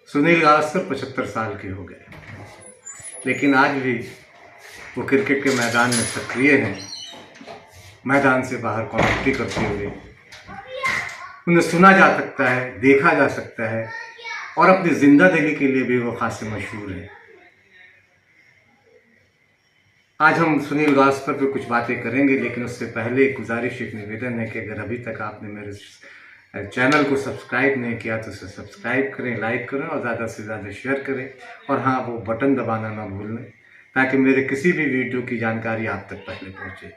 सुनील गावस्कर 75 साल के हो गए, लेकिन आज भी वो क्रिकेट के मैदान में सक्रिय हैं। मैदान से बाहर कमेंट्री करते हुए उन्हें सुना जा सकता है, देखा जा सकता है और अपनी जिंदा दिली के लिए भी वो खासे मशहूर है। आज हम सुनील गावस्कर पे कुछ बातें करेंगे, लेकिन उससे पहले एक गुजारिश, एक निवेदन है कि अगर अभी तक आपने मेरे चैनल को सब्सक्राइब नहीं किया तो उसे सब्सक्राइब करें, लाइक करें और ज़्यादा से ज़्यादा शेयर करें। और हाँ, वो बटन दबाना ना भूलें ताकि मेरे किसी भी वीडियो की जानकारी आप तक पहले पहुँचे।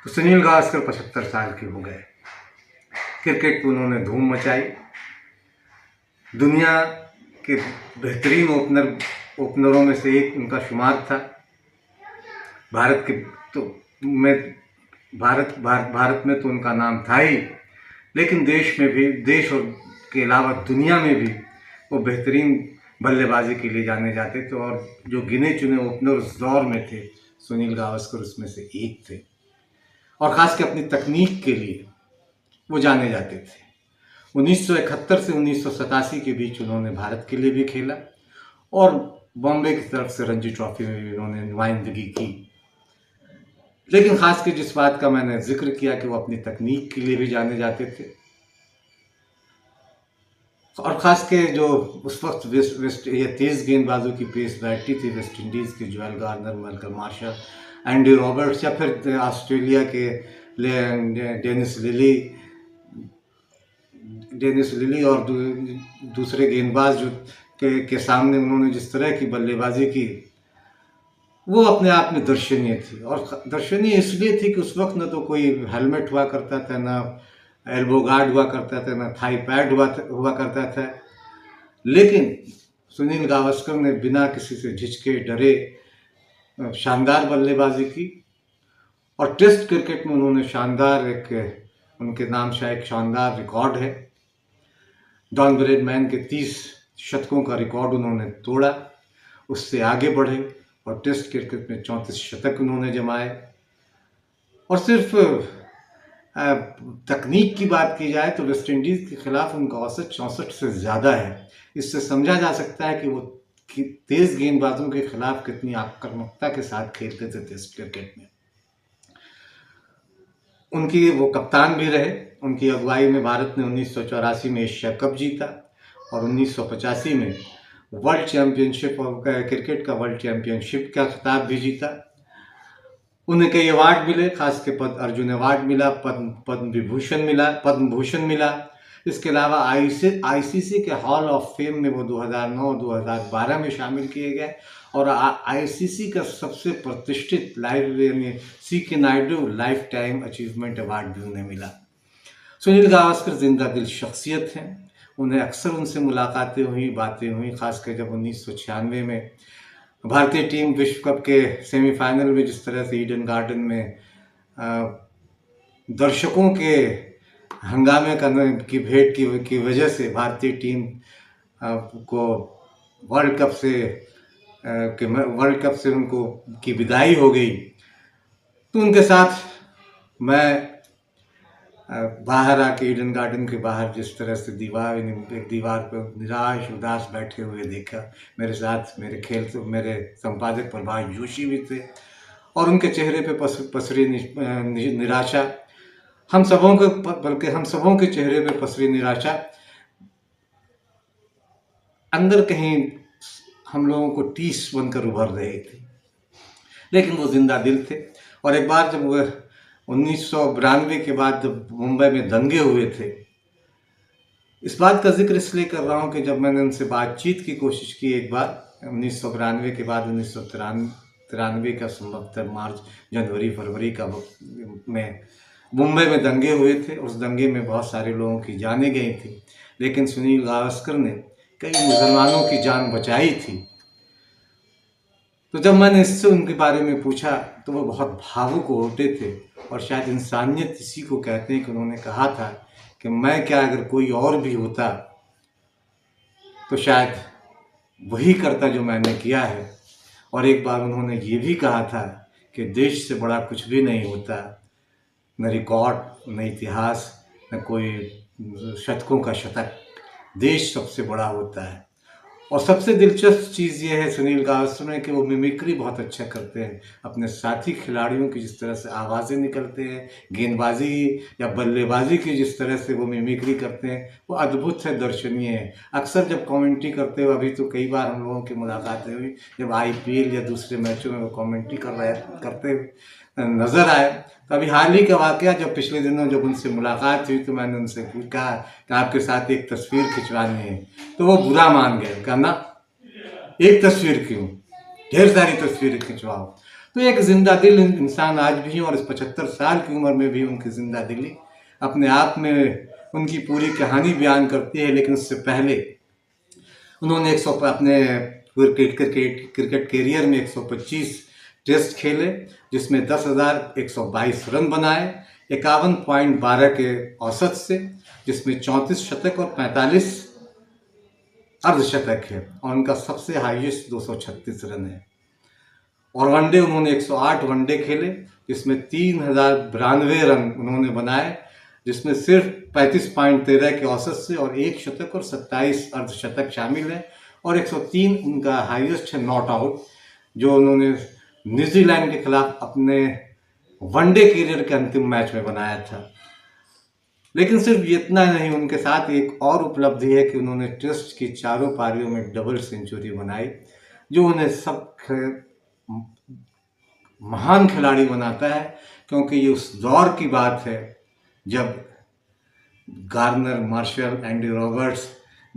तो सुनील गावस्कर 75 साल के हो गए। क्रिकेट को उन्होंने धूम मचाई। दुनिया के बेहतरीन ओपनरों में से एक उनका शुमार था। भारत में तो उनका नाम था ही, लेकिन देश में भी, देश और के अलावा दुनिया में भी वो बेहतरीन बल्लेबाजी के लिए जाने जाते थे। और जो गिने चुने ओपनर उस दौर में थे, सुनील गावस्कर उसमें से एक थे। और ख़ास कर अपनी तकनीक के लिए वो जाने जाते थे। 1971 से 1987 के बीच उन्होंने भारत के लिए भी खेला और बॉम्बे की तरफ से रणजी ट्रॉफी में भी उन्होंने नुमाइंदगी की। लेकिन ख़ास कर जिस बात का मैंने जिक्र किया कि वो अपनी तकनीक के लिए भी जाने जाते थे, और ख़ास के जो उस वक्त ये तेज़ गेंदबाजों की पेस बैठती थी वेस्ट इंडीज़ के Joel Garner, Malcolm martial, Andy Roberts, या फिर ऑस्ट्रेलिया के डेनिस लिली और दूसरे गेंदबाज जो के सामने उन्होंने जिस तरह की बल्लेबाजी की, वो अपने आप में दर्शनीय थी। और दर्शनीय इसलिए थी कि उस वक्त न तो कोई हेलमेट हुआ करता था, ना एल्बो गार्ड हुआ करता था, ना थाई पैड हुआ करता था। लेकिन सुनील गावस्कर ने बिना किसी से झिझके डरे शानदार बल्लेबाजी की। और टेस्ट क्रिकेट में उन्होंने शानदार उनके नाम से एक शानदार रिकॉर्ड है। डॉन ब्रैडमैन के 30 शतकों का रिकॉर्ड उन्होंने तोड़ा, उससे आगे बढ़े और टेस्ट क्रिकेट में 34 शतक उन्होंने जमाए। और सिर्फ तकनीक की बात की जाए तो वेस्ट इंडीज़ के खिलाफ उनका औसत 64 से ज़्यादा है। इससे समझा जा सकता है कि वो तेज़ गेंदबाजों के खिलाफ कितनी आक्रामकता के साथ खेलते थे टेस्ट क्रिकेट में। उनकी वो कप्तान भी रहे। उनकी अगुवाई में भारत ने 1984 में एशिया कप जीता और 1985 में वर्ल्ड चैम्पियनशिप और क्रिकेट का वर्ल्ड चैम्पियनशिप का खिताब भी जीता। उन्हें कई अवार्ड मिले, खास के पद्म अर्जुन अवार्ड मिला, पद्म भूषण मिला। इसके अलावा आईसीसी के हॉल ऑफ फेम में वो 2009-2012 में शामिल किए गए और आईसीसी का सबसे प्रतिष्ठित CK Nayudu lifetime achievement award भी उन्हें मिला। सुनील गावस्कर जिंदा दिल शख्सियत हैं। उन्हें अक्सर उनसे मुलाकातें हुई, बातें हुई, खासकर जब 1996 में भारतीय टीम विश्व कप के सेमीफाइनल में जिस तरह से ईडन गार्डन में दर्शकों के हंगामे की भेंट की वजह से भारतीय टीम को वर्ल्ड कप से उनको की विदाई हो गई, तो उनके साथ मैं बाहर आके ईडन गार्डन के बाहर जिस तरह से एक दीवार पर निराश उदास बैठे हुए देखा। मेरे साथ मेरे संपादक प्रभाष जोशी भी थे और उनके चेहरे पे पसरी निराशा, हम सबों के चेहरे पे पसरी निराशा। अंदर कहीं हम लोगों को टीस बनकर उभर रही थी, लेकिन वो जिंदा दिल थे। और एक बार जब 1992 के बाद जब मुंबई में दंगे हुए थे, इस बात का जिक्र इसलिए कर रहा हूँ कि जब मैंने उनसे बातचीत की कोशिश की एक बार 1992 के बाद 1993 का संवत्सर मार्च, जनवरी, फरवरी का में मुंबई में दंगे हुए थे। उस दंगे में बहुत सारे लोगों की जानें गई थी, लेकिन सुनील गावस्कर ने कई मुसलमानों की जान बचाई थी। तो जब मैंने इससे उनके बारे में पूछा तो वो बहुत भावुक होते थे और शायद इंसानियत इसी को कहते हैं कि उन्होंने कहा था कि मैं क्या, अगर कोई और भी होता तो शायद वही करता जो मैंने किया है। और एक बार उन्होंने ये भी कहा था कि देश से बड़ा कुछ भी नहीं होता, न रिकॉर्ड, न इतिहास, न कोई शतकों का शतक, देश सबसे बड़ा होता है। और सबसे दिलचस्प चीज़ ये है सुनील गावस्कर में कि वो मिमिक्री बहुत अच्छा करते हैं। अपने साथी खिलाड़ियों की जिस तरह से आवाज़ें निकलते हैं, गेंदबाजी या बल्लेबाजी की जिस तरह से वो मिमिक्री करते हैं, वो अद्भुत है, दर्शनीय है। अक्सर जब कमेंट्री करते हुए, अभी तो कई बार हम लोगों की मुलाकातें हुई, जब IPL या दूसरे मैचों में वो कमेंट्री करते हुए नज़र आए। तो अभी हाल ही का वाक़या, जब पिछले दिनों जब उनसे मुलाकात हुई तो मैंने उनसे कहा कि आपके साथ एक तस्वीर खिंचवानी है, तो वो बुरा मान गए। कहा ना, एक तस्वीर क्यों, ढेर सारी तस्वीरें खिंचवाओ। तो एक जिंदा दिल इंसान आज भी हैं, और इस 75 साल की उम्र में भी उनकी जिंदा दिली अपने आप में उनकी पूरी कहानी बयान करती है। लेकिन उससे पहले उन्होंने अपने क्रिकेट कैरियर में 125 टेस्ट खेले, जिसमें 10,122 रन बनाए 51.12 के औसत से, जिसमें 34 शतक और 45 अर्धशतक है, और उनका सबसे हाईएस्ट 236 रन है। और वनडे उन्होंने 108 वनडे खेले, जिसमें 3,092 रन उन्होंने बनाए, जिसमें सिर्फ 35.13 के औसत से और 1 शतक और 27 अर्धशतक शामिल है। और 103 उनका हाईएस्ट है नॉट आउट, जो उन्होंने न्यूजीलैंड के खिलाफ अपने वनडे कैरियर के अंतिम मैच में बनाया था। लेकिन सिर्फ इतना नहीं, उनके साथ एक और उपलब्धि है कि उन्होंने टेस्ट की चारों पारियों में डबल सेंचुरी बनाई, जो उन्हें सब महान खिलाड़ी बनाता है। क्योंकि ये उस दौर की बात है जब Garner, Marshall, Andy Roberts,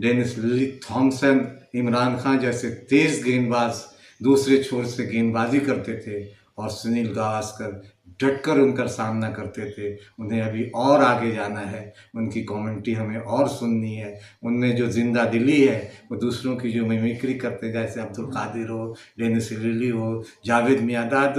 Dennis Lillee Thomson, Imran Khan जैसे तेज गेंदबाज दूसरे छोर से गेंदबाजी करते थे, और सुनील गावस्कर डटकर उनका सामना करते थे। उन्हें अभी और आगे जाना है, उनकी कमेंट्री हमें और सुननी है। उनमें जो जिंदा दिली है, वो दूसरों की जो मिमिक्री करते, जैसे अब्दुल कादिर हो, डेनिस लिली हो, जावेद मियांदाद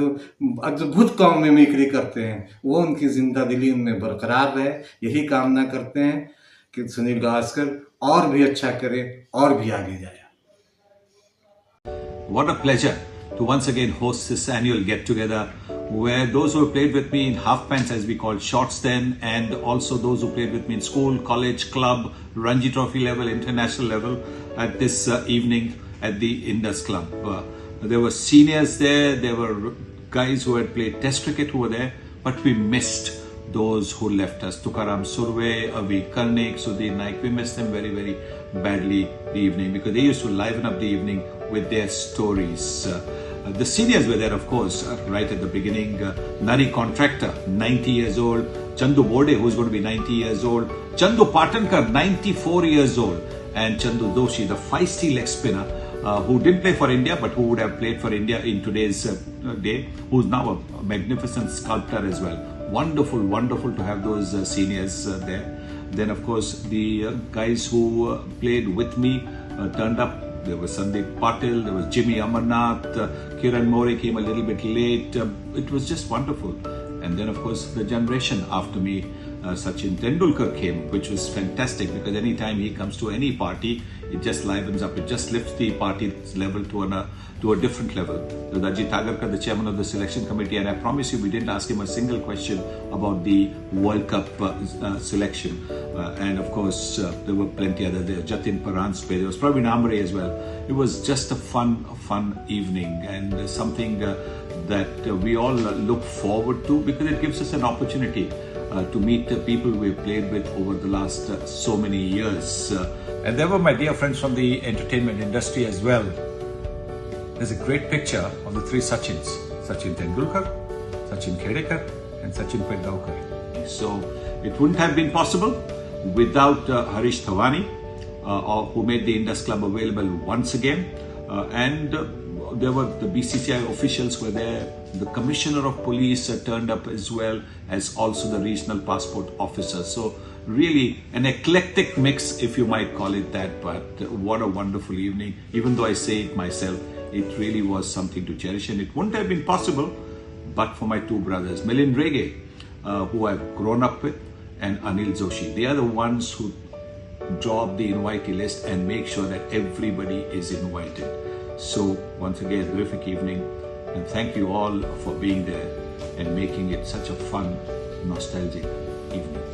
अद्भुत मिमिक्री करते हैं, वो उनकी जिंदा दिली उनमें बरकरार रहे। यही कामना करते हैं कि सुनील गावस्कर और भी अच्छा करे और भी आगे जाए। What a pleasure to once again host this annual get-together, where those who played with me in half pants, as we called shorts then, and also those who played with me in school, college, club, Ranji Trophy level, international level, at this evening at the Indus Club. There were seniors there were guys who had played test cricket who were there, but we missed those who left us. Tukaram Surve, Avi Karnik, Sudhir Naik, we missed them very, very badly the evening, because they used to liven up the evening with their stories. The seniors were there, of course, right at the beginning. Nari Contractor, 90 years old. Chandu Bode, who's going to be 90 years old. Chandu Patankar, 94 years old. And Chandu Doshi, the feisty leg spinner, who didn't play for India, but who would have played for India in today's day, who's now a magnificent sculptor as well. Wonderful, wonderful to have those seniors there. Then, of course, the guys who played with me turned up. There was Sandeep Patil, there was Jimmy Amarnath, Kiran More came a little bit late. It was just wonderful. And then, of course, the generation after me, Sachin Tendulkar came, which was fantastic, because anytime he comes to any party, it just livens up, it just lifts the party level to a different level. Ajit Agarkar, the chairman of the selection committee, and I promise you, we didn't ask him a single question about the World Cup selection. And of course, there were plenty other there. Jatin Paran's play, there was Praveen Amre as well. It was just a fun evening, and something that we all look forward to, because it gives us an opportunity to meet the people we've played with over the last so many years. And there were my dear friends from the entertainment industry as well. There's a great picture of the three Sachins: Sachin Tendulkar, Sachin Khedekar, and Sachin Tendulkar. So it wouldn't have been possible without Harish Thawani, who made the Indus Club available once again. And there were the BCCI officials were there. The Commissioner of Police turned up, as well as also the regional passport officers. So really an eclectic mix, if you might call it that. But what a wonderful evening. Even though I say it myself, it really was something to cherish, and it wouldn't have been possible but for my two brothers, Milind Rege, who I've grown up with, and Anil Joshi. They are the ones who draw up the invitee list and make sure that everybody is invited. So once again, terrific evening, and thank you all for being there and making it such a fun, nostalgic evening.